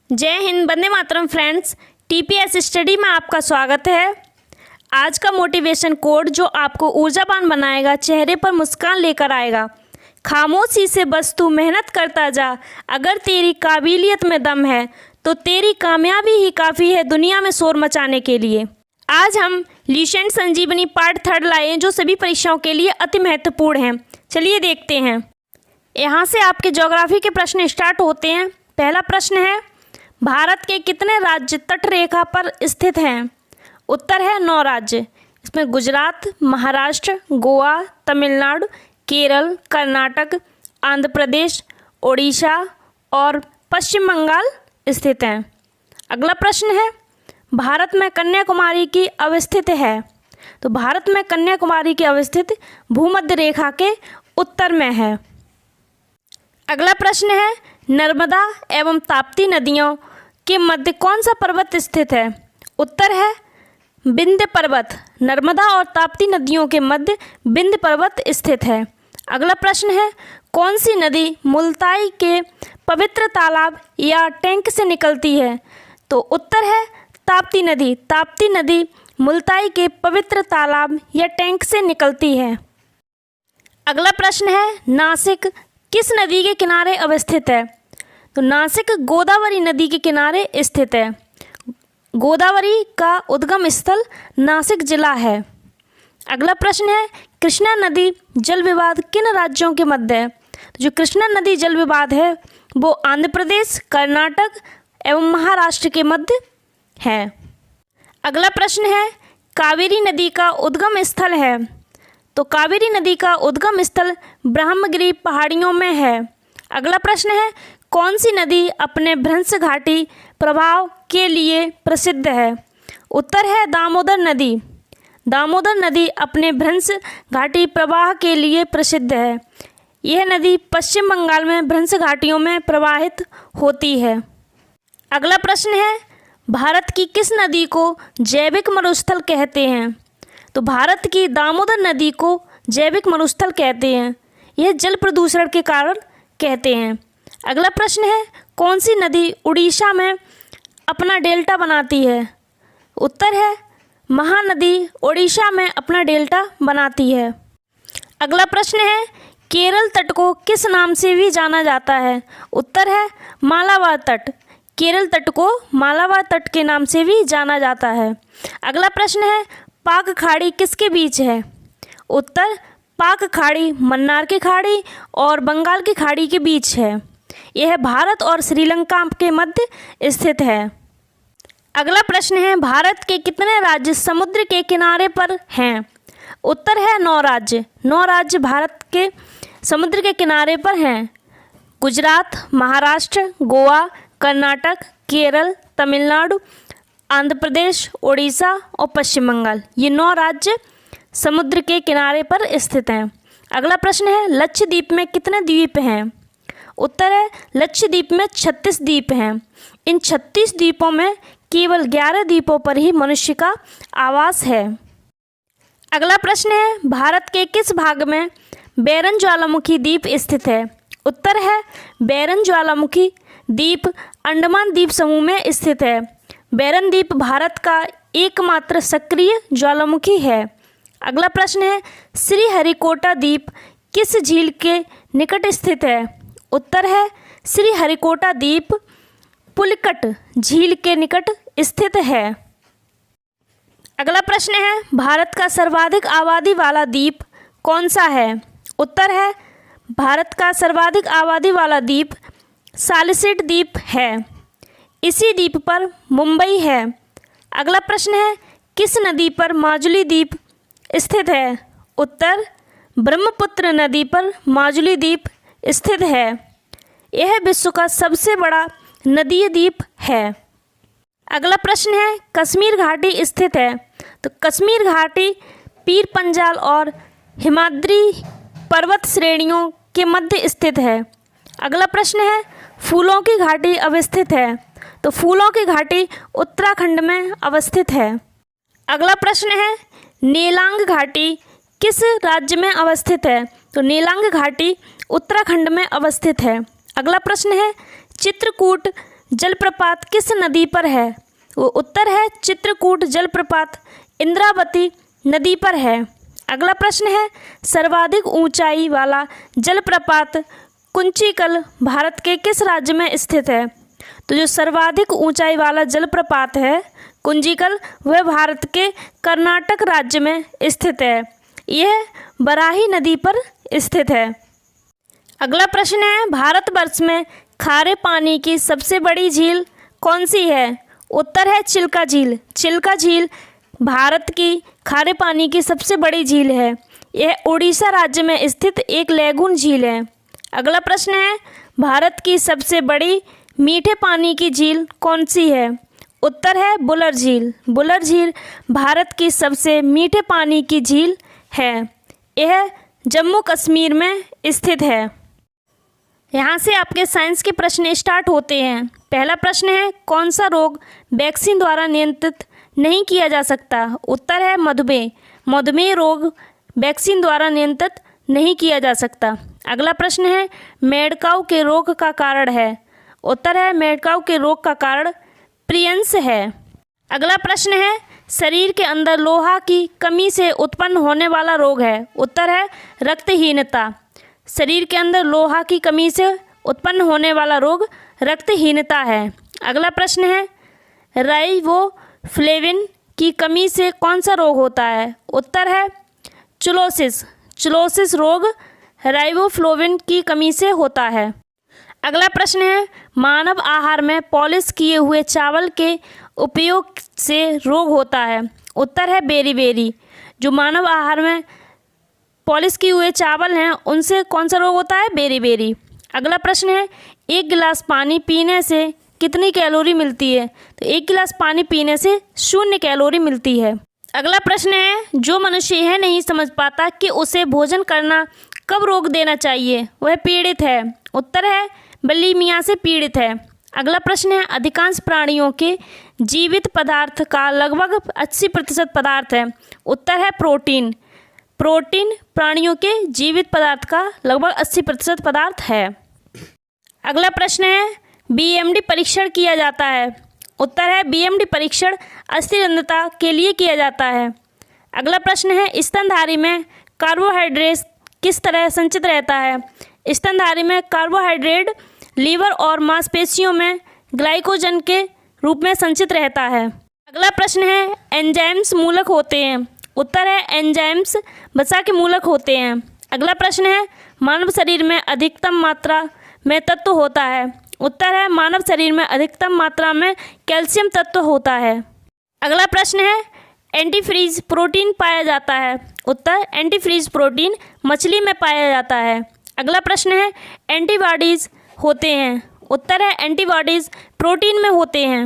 जय Hind, Vande Mataram friends. TPS study में आपका स्वागत है। आज का मोटिवेशन कोड जो आपको ऊर्जावान बनाएगा, चेहरे पर मुस्कान लेकर आएगा। खामोशी से बस तू मेहनत करता जा, अगर तेरी काबिलियत में दम है तो तेरी कामयाबी ही काफ़ी है दुनिया में शोर मचाने के लिए। आज हम ल्यूसेंट संजीवनी पार्ट 3 लाए हैं जो सभी परीक्षाओं के लिए अति महत्वपूर्ण हैं। चलिए देखते हैं। यहाँ से आपके ज्योग्राफी के प्रश्न स्टार्ट होते हैं। पहला प्रश्न है, भारत के कितने राज्य तट रेखा पर स्थित हैं? उत्तर है 9 राज्य। इसमें गुजरात, महाराष्ट्र, गोवा, तमिलनाडु, केरल, कर्नाटक, आंध्र प्रदेश, ओडिशा और पश्चिम बंगाल स्थित हैं। अगला प्रश्न है, भारत में कन्याकुमारी की अवस्थित है? तो भारत में कन्याकुमारी की अवस्थित भूमध्य रेखा के उत्तर में है। अगला प्रश्न है, नर्मदा एवं ताप्ती नदियों के मध्य कौन सा पर्वत स्थित है? उत्तर है विंध्य पर्वत। नर्मदा और ताप्ती नदियों के मध्य विंध्य पर्वत स्थित है। अगला प्रश्न है, कौन सी नदी मुल्ताई के पवित्र तालाब या टैंक से निकलती है? तो उत्तर है ताप्ती नदी। ताप्ती नदी मुल्ताई के पवित्र तालाब या टैंक से निकलती है। अगला प्रश्न है, नासिक किस नदी के किनारे अवस्थित है? तो नासिक गोदावरी नदी के किनारे स्थित है। गोदावरी का उद्गम स्थल नासिक जिला है। अगला प्रश्न है, कृष्णा नदी जल विवाद किन राज्यों के मध्य है? तो जो कृष्णा नदी जल विवाद है वो आंध्र प्रदेश, कर्नाटक एवं महाराष्ट्र के मध्य है। अगला प्रश्न है, कावेरी नदी का उद्गम स्थल है? तो कावेरी नदी का उद्गम स्थल ब्रह्मगिरी पहाड़ियों में है। अगला प्रश्न है, कौन सी नदी अपने भ्रंश घाटी प्रभाव के लिए प्रसिद्ध है? उत्तर है दामोदर नदी। दामोदर नदी अपने भ्रंश घाटी प्रवाह के लिए प्रसिद्ध है। यह नदी पश्चिम बंगाल में भ्रंश घाटियों में प्रवाहित होती है। अगला प्रश्न है, भारत की किस नदी को जैविक मरुस्थल कहते हैं? तो भारत की दामोदर नदी को जैविक मरुस्थल कहते हैं। यह जल प्रदूषण के कारण कहते हैं। अगला प्रश्न है, कौन सी नदी उड़ीसा में अपना डेल्टा बनाती है? उत्तर है महानदी उड़ीसा में अपना डेल्टा बनाती है। अगला प्रश्न है, केरल तट को किस नाम से भी जाना जाता है? उत्तर है मालाबार तट। केरल तट को मालाबार तट के नाम से भी जाना जाता है। अगला प्रश्न है, पाक खाड़ी किसके बीच है? उत्तर पाक खाड़ी मन्नार की खाड़ी और बंगाल की खाड़ी के बीच है। यह भारत और श्रीलंका के मध्य स्थित है। अगला प्रश्न है, भारत के कितने राज्य समुद्र के किनारे पर हैं? उत्तर है 9 राज्य। 9 राज्य भारत के समुद्र के किनारे पर हैं। गुजरात, महाराष्ट्र, गोवा, कर्नाटक, केरल, तमिलनाडु, आंध्र प्रदेश, ओडिशा और पश्चिम बंगाल, ये 9 राज्य समुद्र के किनारे पर स्थित हैं। अगला प्रश्न है, लक्षद्वीप में कितने द्वीप हैं? उत्तर है लक्षद्वीप में 36 द्वीप हैं। इन 36 द्वीपों में केवल 11 द्वीपों पर ही मनुष्य का आवास है। अगला प्रश्न है, भारत के किस भाग में बैरन ज्वालामुखी द्वीप स्थित है? उत्तर है बैरन ज्वालामुखी द्वीप अंडमान द्वीप समूह में स्थित है। बैरन द्वीप भारत का एकमात्र सक्रिय ज्वालामुखी है। अगला प्रश्न है, श्रीहरिकोटा द्वीप किस झील के निकट स्थित है? उत्तर है श्रीहरिकोटा द्वीप पुलिकट झील के निकट स्थित है। अगला प्रश्न है, भारत का सर्वाधिक आबादी वाला द्वीप कौन सा है? उत्तर है भारत का सर्वाधिक आबादी वाला द्वीप सालिसिड द्वीप है। इसी द्वीप पर मुंबई है। अगला प्रश्न है, किस नदी पर माजुली द्वीप स्थित है? उत्तर ब्रह्मपुत्र नदी पर माजुली द्वीप स्थित है। यह विश्व का सबसे बड़ा नदीय द्वीप है। अगला प्रश्न है, कश्मीर घाटी स्थित है? तो कश्मीर घाटी पीर पंजाल और हिमाद्री पर्वत श्रेणियों के मध्य स्थित है। अगला प्रश्न है, फूलों की घाटी अवस्थित है? तो फूलों की घाटी उत्तराखंड में अवस्थित है। अगला प्रश्न है, नेलांग घाटी किस राज्य में अवस्थित है? तो नेलांग घाटी उत्तराखंड में अवस्थित है। अगला प्रश्न है, चित्रकूट जलप्रपात किस नदी पर है? वो उत्तर है चित्रकूट जलप्रपात इंद्रावती नदी पर है। अगला प्रश्न है सर्वाधिक ऊंचाई वाला जलप्रपात कुंचिकल भारत के किस राज्य में स्थित है? तो जो सर्वाधिक ऊंचाई वाला जलप्रपात है कुंचिकल, वह भारत के कर्नाटक राज्य में स्थित है। यह बराही नदी पर स्थित है। अगला प्रश्न है भारतवर्ष में खारे पानी की सबसे बड़ी झील कौन सी है? उत्तर है चिल्का झील। चिल्का झील भारत की खारे पानी की सबसे बड़ी झील है। यह उड़ीसा राज्य में स्थित एक लैगून झील है। अगला प्रश्न है भारत की सबसे बड़ी मीठे पानी की झील कौन सी है? उत्तर है बुलर झील। बुलर झील भारत की सबसे मीठे पानी की झील है। यह जम्मू कश्मीर में स्थित है। यहाँ से आपके साइंस के प्रश्न स्टार्ट होते हैं। पहला प्रश्न है कौन सा रोग वैक्सीन द्वारा नियंत्रित नहीं किया जा सकता? उत्तर है मधुमेह। मधुमेह रोग वैक्सीन द्वारा नियंत्रित नहीं किया जा सकता। अगला प्रश्न है मेडकाउ के रोग का कारण है? उत्तर है मेडकाउ के रोग का कारण प्रियंस है। अगला प्रश्न है शरीर के अंदर लोहा की कमी से उत्पन्न होने वाला रोग है? उत्तर है रक्तहीनता। शरीर के अंदर लोहा की कमी से उत्पन्न होने वाला रोग रक्तहीनता है। अगला प्रश्न है राइबोफ्लेविन की कमी से कौन सा रोग होता है? उत्तर है चुलोसिस। चुलोसिस रोग राइबोफ्लेविन की कमी से होता है। अगला प्रश्न है मानव आहार में पॉलिश किए हुए चावल के उपयोग से रोग होता है? उत्तर है बेरीबेरी। जो मानव आहार में पॉलिश किए हुए चावल हैं उनसे कौन सा रोग होता है? बेरीबेरी। अगला प्रश्न है एक गिलास पानी पीने से कितनी कैलोरी मिलती है? तो एक गिलास पानी पीने से 0 कैलोरी मिलती है। अगला प्रश्न है जो मनुष्य यह नहीं समझ पाता कि उसे भोजन करना कब रोक देना चाहिए, वह पीड़ित है? उत्तर है बुलिमिया से पीड़ित है। अगला प्रश्न है अधिकांश प्राणियों के जीवित पदार्थ का लगभग 80% पदार्थ है? उत्तर है प्रोटीन। प्रोटीन प्राणियों के जीवित पदार्थ का लगभग 80% पदार्थ है। अगला प्रश्न है बीएमडी परीक्षण किया जाता है? उत्तर है बीएमडी परीक्षण अस्थिरंध्रता के लिए किया जाता है। अगला प्रश्न है स्तनधारी में कार्बोहाइड्रेट किस तरह संचित रहता है? स्तनधारी में कार्बोहाइड्रेट लीवर और मांसपेशियों में ग्लाइकोजन के रूप में संचित रहता है। अगला प्रश्न है एंजाइम्स मूलक होते हैं? उत्तर है एंजाइम्स वसा के मूलक होते हैं। अगला प्रश्न है मानव शरीर में अधिकतम मात्रा में तत्व होता है? उत्तर है मानव शरीर में अधिकतम मात्रा में कैल्शियम तत्व होता है। अगला प्रश्न है एंटीफ्रीज प्रोटीन पाया जाता है? उत्तर एंटीफ्रीज प्रोटीन मछली में पाया जाता है। अगला प्रश्न है एंटीबॉडीज होते हैं? उत्तर है एंटीबॉडीज प्रोटीन में होते हैं।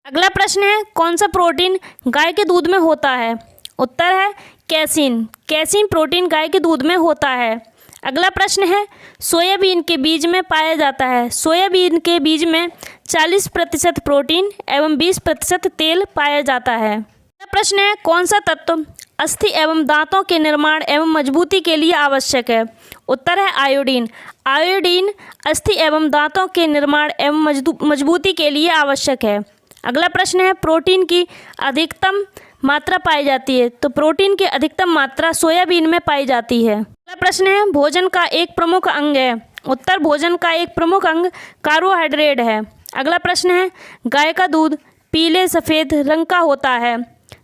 अगला प्रश्न है कौन सा प्रोटीन गाय के दूध में होता है? उत्तर है कैसीन। कैसीन प्रोटीन गाय के दूध में होता है। अगला प्रश्न है सोयाबीन के बीज में पाया जाता है? सोयाबीन के बीज में 40% प्रोटीन एवं 20% तेल पाया जाता है। अगला प्रश्न है कौन सा तत्व अस्थि एवं दांतों के निर्माण एवं मजबूती के लिए आवश्यक है? उत्तर है आयोडीन। आयोडीन अस्थि एवं दांतों के निर्माण एवं मजबूती के लिए आवश्यक है। अगला प्रश्न है प्रोटीन की अधिकतम मात्रा पाई जाती है? तो प्रोटीन की अधिकतम मात्रा सोयाबीन में पाई जाती है। अगला प्रश्न है भोजन का एक प्रमुख अंग है? उत्तर भोजन का एक प्रमुख अंग कार्बोहाइड्रेट है। अगला प्रश्न है गाय का दूध पीले सफ़ेद रंग का होता है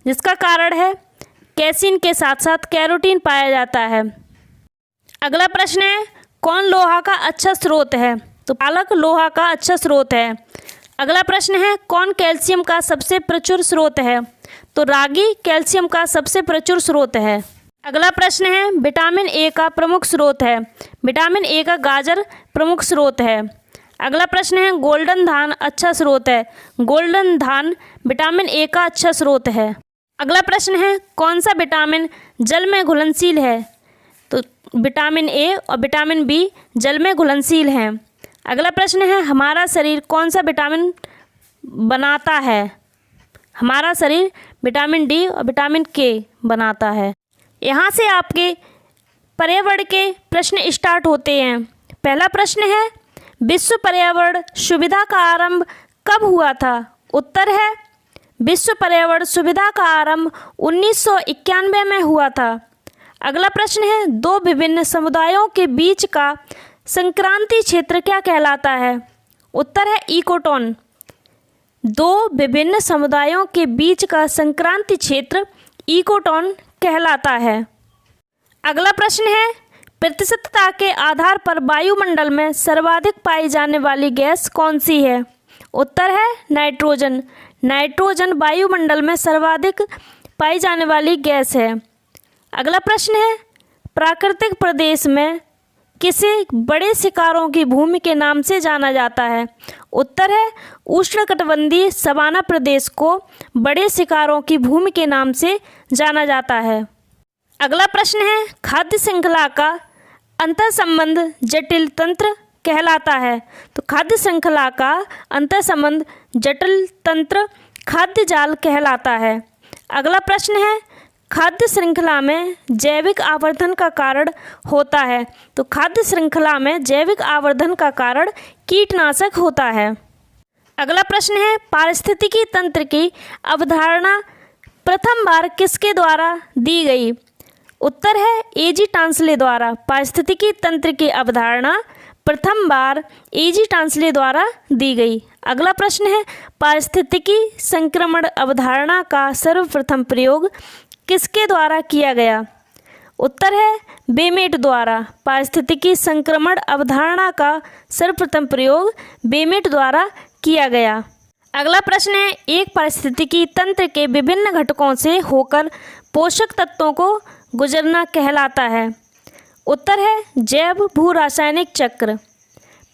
जिसका कारण है कैसीन के साथ साथ कैरोटीन पाया जाता है। अगला प्रश्न है कौन लोहा का अच्छा स्रोत है? तो पालक लोहा का अच्छा स्रोत है। अगला प्रश्न है कौन कैल्शियम का सबसे प्रचुर स्रोत है? तो रागी कैल्शियम का सबसे प्रचुर स्रोत है। अगला प्रश्न है विटामिन ए का प्रमुख स्रोत है? विटामिन ए का गाजर प्रमुख स्रोत है। अगला प्रश्न है गोल्डन धान अच्छा स्रोत है? गोल्डन धान विटामिन ए का अच्छा स्रोत है। अगला प्रश्न है कौन सा विटामिन जल में घुलनशील है? तो विटामिन ए और विटामिन बी जल में घुलनशील हैं। अगला प्रश्न है हमारा शरीर कौन सा विटामिन बनाता है? हमारा शरीर विटामिन डी और विटामिन के बनाता है। यहाँ से आपके पर्यावरण के प्रश्न स्टार्ट होते हैं। पहला प्रश्न है विश्व पर्यावरण सुविधा का आरंभ कब हुआ था? उत्तर है विश्व पर्यावरण सुविधा का आरंभ 1991 में हुआ था। अगला प्रश्न है दो विभिन्न समुदायों के बीच का संक्रांति क्षेत्र क्या कहलाता है? उत्तर है इकोटोन। दो विभिन्न समुदायों के बीच का संक्रांति क्षेत्र इकोटोन कहलाता है। अगला प्रश्न है प्रतिशतता के आधार पर वायुमंडल में सर्वाधिक पाई जाने वाली गैस कौन सी है? उत्तर है नाइट्रोजन। नाइट्रोजन वायुमंडल में सर्वाधिक पाई जाने वाली गैस है। अगला प्रश्न है प्राकृतिक प्रदेश में किसे बड़े शिकारों की भूमि के नाम से जाना जाता है? उत्तर है उष्णकटिबंधीय सवाना प्रदेश को बड़े शिकारों की भूमि के नाम से जाना जाता है। अगला प्रश्न है खाद्य श्रृंखला का अंतर्संबंध जटिल तंत्र कहलाता है। तो खाद्य श्रृंखला का अंतर्संबंध जटिल तंत्र खाद्य जाल कहलाता है। अगला प्रश्न है खाद्य श्रृंखला में जैविक आवर्धन का कारण होता है। तो खाद्य श्रृंखला में जैविक आवर्धन का कारण कीटनाशक होता है। अगला प्रश्न है पारिस्थितिकी तंत्र की अवधारणा प्रथम बार किसके द्वारा दी गई? उत्तर है एजी टांसले द्वारा। पारिस्थितिकी तंत्र की अवधारणा प्रथम बार एजी टांसले द्वारा दी गई। अगला प्रश्न है पारिस्थितिकी संक्रमण अवधारणा का सर्वप्रथम प्रयोग किसके द्वारा किया गया? उत्तर है बेमेट द्वारा। पारिस्थितिकी संक्रमण अवधारणा का सर्वप्रथम प्रयोग बेमेट द्वारा किया गया। अगला प्रश्न है एक पारिस्थितिकी तंत्र के विभिन्न घटकों से होकर पोषक तत्वों को गुजरना कहलाता है। उत्तर है जैव भू रासायनिक चक्र।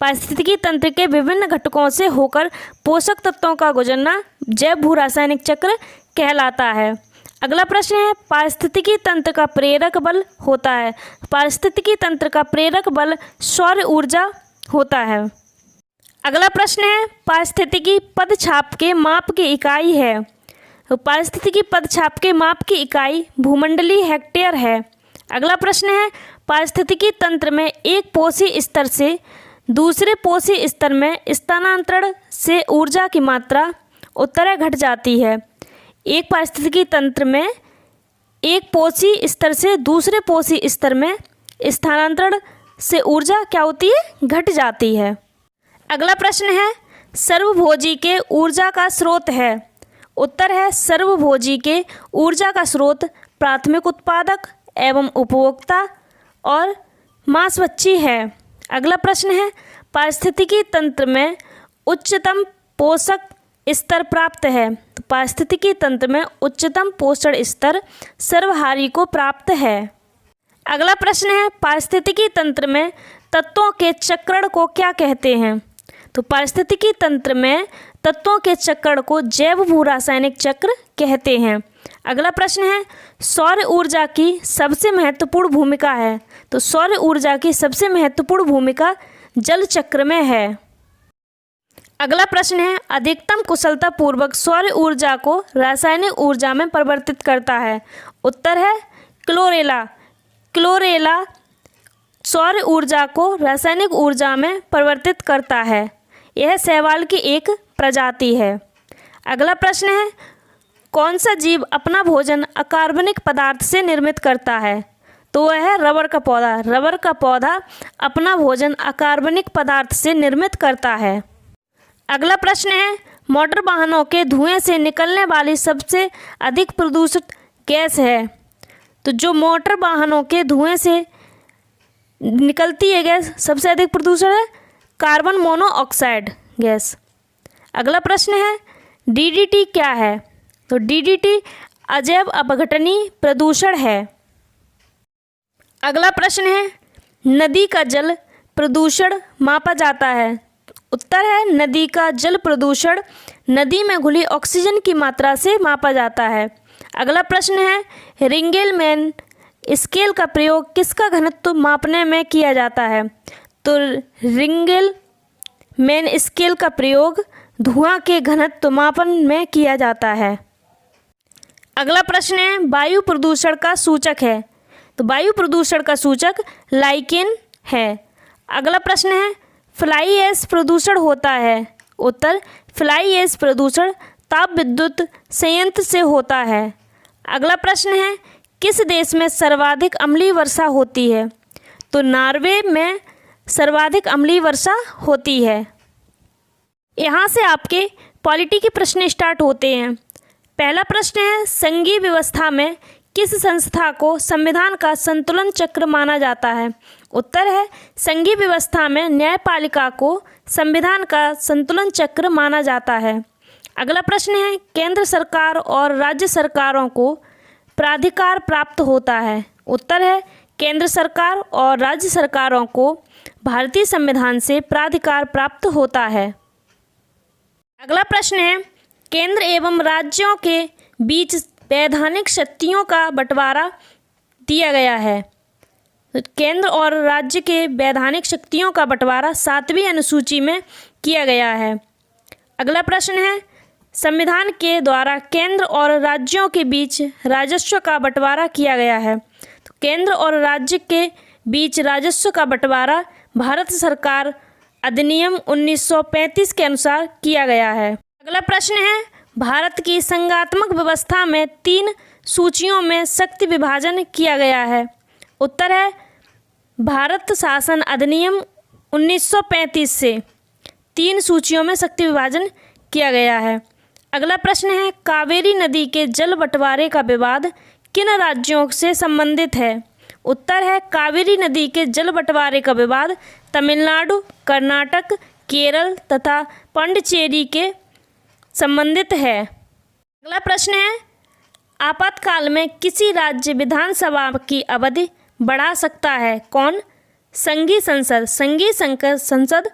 पारिस्थितिकी तंत्र के विभिन्न घटकों से होकर पोषक तत्वों का गुजरना जैव भू रासायनिक चक्र कहलाता है। अगला प्रश्न है पारिस्थितिकी तंत्र का प्रेरक बल होता है। पारिस्थितिकी तंत्र का प्रेरक बल सौर ऊर्जा होता है। अगला प्रश्न है पारिस्थितिकी पदछाप के माप की इकाई है। तो पारिस्थितिकी पदछाप के माप की इकाई भूमंडलीय हेक्टेयर है। अगला प्रश्न है पारिस्थितिकी तंत्र में एक पोषी स्तर से दूसरे पोषी स्तर में स्थानांतरण से ऊर्जा की मात्रा उत्तर है घट जाती है। एक पारिस्थितिकी तंत्र में एक पोषी स्तर से दूसरे पोषी स्तर में स्थानांतरण से ऊर्जा क्या होती है? घट जाती है। अगला प्रश्न है सर्वभोजी के ऊर्जा का स्रोत है। उत्तर है सर्वभोजी के ऊर्जा का स्रोत प्राथमिक उत्पादक एवं उपभोक्ता और मांसभक्षी है। अगला प्रश्न है पारिस्थितिकी तंत्र में उच्चतम पोषक स्तर प्राप्त है। तो पारिस्थितिकी तंत्र में उच्चतम पोषण स्तर सर्वहारी को प्राप्त है। अगला प्रश्न है पारिस्थितिकी तंत्र में तत्वों के चक्रण को क्या कहते हैं? तो पारिस्थितिकी तंत्र में तत्वों के चक्रण को जैव भू रासायनिक चक्र कहते हैं। अगला प्रश्न है सौर ऊर्जा की सबसे महत्वपूर्ण भूमिका है। तो सौर ऊर्जा की सबसे महत्वपूर्ण भूमिका जल चक्र में है। अगला प्रश्न है अधिकतम कुशलता पूर्वक सौर ऊर्जा को रासायनिक ऊर्जा में परिवर्तित करता है। उत्तर है क्लोरेला। क्लोरेला सौर ऊर्जा को रासायनिक ऊर्जा में परिवर्तित करता है। यह शैवाल की एक प्रजाति है। अगला प्रश्न है कौन सा जीव अपना भोजन अकार्बनिक पदार्थ से निर्मित करता है? तो वह है रबर का पौधा। रबर का पौधा अपना भोजन अकार्बनिक पदार्थ से निर्मित करता है। अगला प्रश्न है मोटर वाहनों के धुएं से निकलने वाली सबसे अधिक प्रदूषित गैस है। तो जो मोटर वाहनों के धुएं से निकलती है गैस सबसे अधिक प्रदूषण है कार्बन मोनोऑक्साइड गैस। अगला प्रश्न है डीडीटी क्या है? तो डीडीटी अजैव अपघटनीय प्रदूषण है। अगला प्रश्न है नदी का जल प्रदूषण मापा जाता है। उत्तर है नदी का जल प्रदूषण नदी में घुली ऑक्सीजन की मात्रा से मापा जाता है। अगला प्रश्न है रिंगेलमैन स्केल का प्रयोग किसका घनत्व मापने में किया जाता है? तो रिंगेलमैन स्केल का प्रयोग धुआं के घनत्व मापन में किया जाता है। अगला प्रश्न है वायु प्रदूषण का सूचक है। तो वायु प्रदूषण का सूचक लाइकेन है। अगला प्रश्न है फ्लाई ऐश प्रदूषण होता है। उत्तर फ्लाई ऐश प्रदूषण ताप विद्युत संयंत्र से होता है। अगला प्रश्न है, किस देश में सर्वाधिक अम्लीय वर्षा होती है? तो नॉर्वे में सर्वाधिक अम्लीय वर्षा होती है। यहाँ से आपके पॉलिटी के प्रश्न स्टार्ट होते हैं। पहला प्रश्न है, संघीय व्यवस्था में किस संस्था को संविधान का संतुलन चक्र माना जाता है? उत्तर है, संघीय व्यवस्था में न्यायपालिका को संविधान का संतुलन चक्र माना जाता है। अगला प्रश्न है, केंद्र सरकार और राज्य सरकारों को प्राधिकार प्राप्त होता है? उत्तर है, केंद्र सरकार और राज्य सरकारों को भारतीय संविधान से प्राधिकार प्राप्त होता है। अगला प्रश्न है, केंद्र एवं राज्यों के बीच वैधानिक शक्तियों का बंटवारा दिया गया है। केंद्र और राज्य के वैधानिक शक्तियों का बंटवारा 7वीं अनुसूची में किया गया है। अगला प्रश्न है, संविधान के द्वारा केंद्र और राज्यों के बीच राजस्व का बंटवारा किया गया है। तो केंद्र और राज्य के बीच राजस्व का बंटवारा भारत सरकार अधिनियम 1935 के अनुसार किया गया है। अगला प्रश्न है, भारत की संघात्मक व्यवस्था में 3 सूचियों में शक्ति विभाजन किया गया है। उत्तर है, भारत शासन अधिनियम 1935 से 3 सूचियों में शक्ति विभाजन किया गया है। अगला प्रश्न है, कावेरी नदी के जल बंटवारे का विवाद किन राज्यों से संबंधित है? उत्तर है, कावेरी नदी के जल बंटवारे का विवाद तमिलनाडु, कर्नाटक, केरल तथा पुडुचेरी के संबंधित है। अगला प्रश्न है, आपातकाल में किसी राज्य विधानसभा की अवधि बढ़ा सकता है? कौन? संघीय संसद। संघीय संसद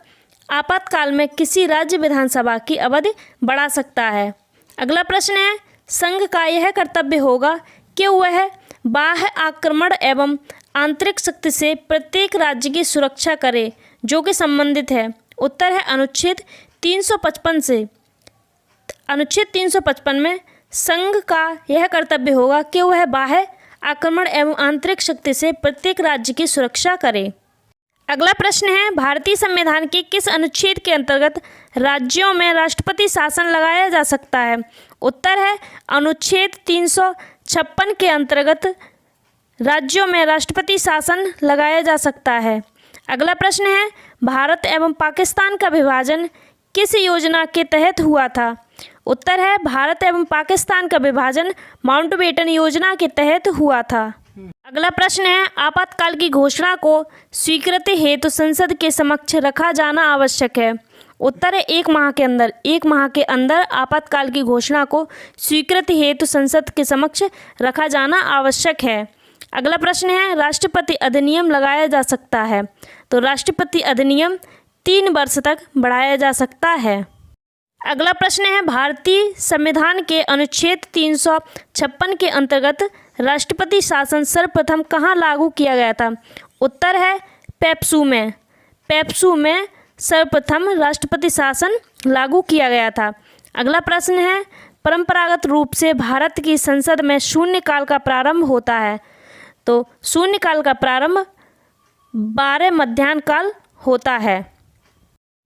आपातकाल में किसी राज्य विधानसभा की अवधि बढ़ा सकता है। अगला प्रश्न है, संघ का यह कर्तव्य होगा कि वह बाह्य आक्रमण एवं आंतरिक शक्ति से प्रत्येक राज्य की सुरक्षा करे जो कि संबंधित है। उत्तर है, अनुच्छेद 355 से। अनुच्छेद 355 में संघ का यह कर्तव्य होगा कि वह बाह्य आक्रमण एवं आंतरिक शक्ति से प्रत्येक राज्य की सुरक्षा करे। अगला प्रश्न है, भारतीय संविधान के किस अनुच्छेद के अंतर्गत राज्यों में राष्ट्रपति शासन लगाया जा सकता है? उत्तर है, अनुच्छेद 356 के अंतर्गत राज्यों में राष्ट्रपति शासन लगाया जा सकता है। अगला प्रश्न है, भारत एवं पाकिस्तान का विभाजन किस योजना के तहत हुआ था? उत्तर है, भारत एवं पाकिस्तान का विभाजन माउंटबेटन योजना के तहत हुआ था। अगला प्रश्न है, आपातकाल की घोषणा को स्वीकृति हेतु संसद के समक्ष रखा जाना आवश्यक है। उत्तर है, 1 माह के अंदर। 1 माह के अंदर आपातकाल की घोषणा को स्वीकृति हेतु संसद के समक्ष रखा जाना आवश्यक है। अगला प्रश्न है, राष्ट्रपति अधिनियम लगाया जा सकता है? तो राष्ट्रपति अधिनियम 3 वर्ष तक बढ़ाया जा सकता है। अगला प्रश्न है, भारतीय संविधान के अनुच्छेद 356 के अंतर्गत राष्ट्रपति शासन सर्वप्रथम कहाँ लागू किया गया था? उत्तर है, पेप्सू में। पेप्सू में सर्वप्रथम राष्ट्रपति शासन लागू किया गया था। अगला प्रश्न है, परंपरागत रूप से भारत की संसद में शून्यकाल का प्रारंभ होता है। तो शून्यकाल का प्रारंभ 12 मध्याह्न काल होता है।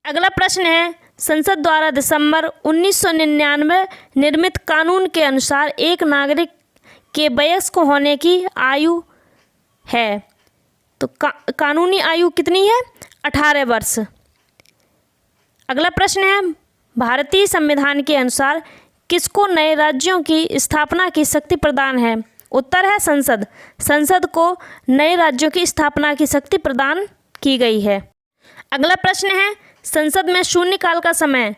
अगला प्रश्न है, संसद द्वारा दिसंबर 1999 निर्मित कानून के अनुसार एक नागरिक के वयस्क होने की आयु है। तो कानूनी आयु कितनी है? 18 वर्ष। अगला प्रश्न है, भारतीय संविधान के अनुसार किसको नए राज्यों की स्थापना की शक्ति प्रदान है? उत्तर है, संसद। संसद को नए राज्यों की स्थापना की शक्ति प्रदान की गई है। अगला प्रश्न है, संसद में शून्यकाल का समय।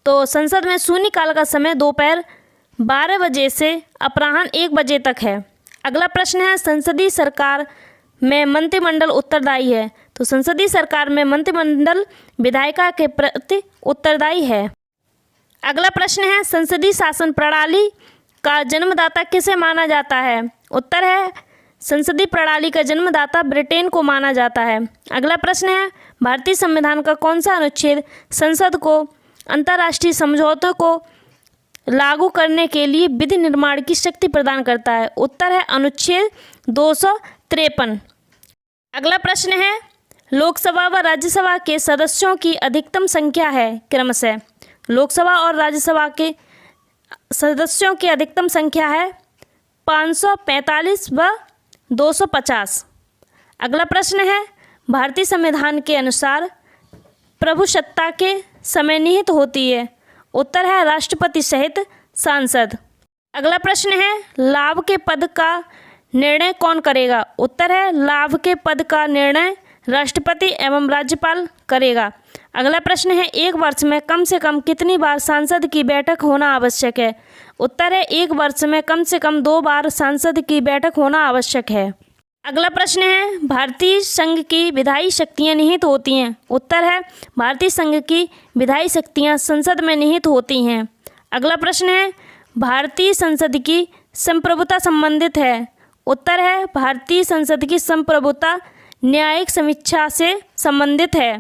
तो संसद में शून्यकाल का समय दोपहर 12 बजे से अपराह्न 1 बजे तक है। अगला प्रश्न है, संसदीय सरकार में मंत्रिमंडल उत्तरदायी है। तो संसदीय सरकार में मंत्रिमंडल विधायिका के प्रति उत्तरदायी है। अगला प्रश्न है, संसदीय शासन प्रणाली का जन्मदाता किसे माना जाता है? उत्तर है, संसदीय प्रणाली का जन्मदाता ब्रिटेन को माना जाता है। अगला प्रश्न है, भारतीय संविधान का कौन सा अनुच्छेद संसद को अंतर्राष्ट्रीय समझौतों को लागू करने के लिए विधि निर्माण की शक्ति प्रदान करता है? उत्तर है, अनुच्छेद 253। अगला प्रश्न है, लोकसभा व राज्यसभा के सदस्यों की अधिकतम संख्या है क्रमशः। लोकसभा और राज्यसभा के सदस्यों की अधिकतम संख्या है 545 व 250। अगला प्रश्न है, भारतीय संविधान के अनुसार प्रभुसत्ता के समय निहित होती है। उत्तर है राष्ट्रपति सहित सांसद। अगला प्रश्न है, लाभ के पद का निर्णय कौन करेगा। उत्तर है लाभ के पद का निर्णय राष्ट्रपति एवं राज्यपाल करेगा। अगला प्रश्न है, एक वर्ष में कम से कम कितनी बार सांसद की बैठक होना आवश्यक है। उत्तर है एक वर्ष में कम से कम 2 बार सांसद की बैठक होना आवश्यक है। अगला प्रश्न है, भारतीय संघ की विधायी शक्तियाँ निहित होती हैं। उत्तर है भारतीय संघ की विधायी शक्तियाँ संसद में निहित होती हैं। अगला प्रश्न है, भारतीय संसद की संप्रभुता संबंधित है। उत्तर है भारतीय संसद की संप्रभुता न्यायिक समीक्षा से संबंधित है।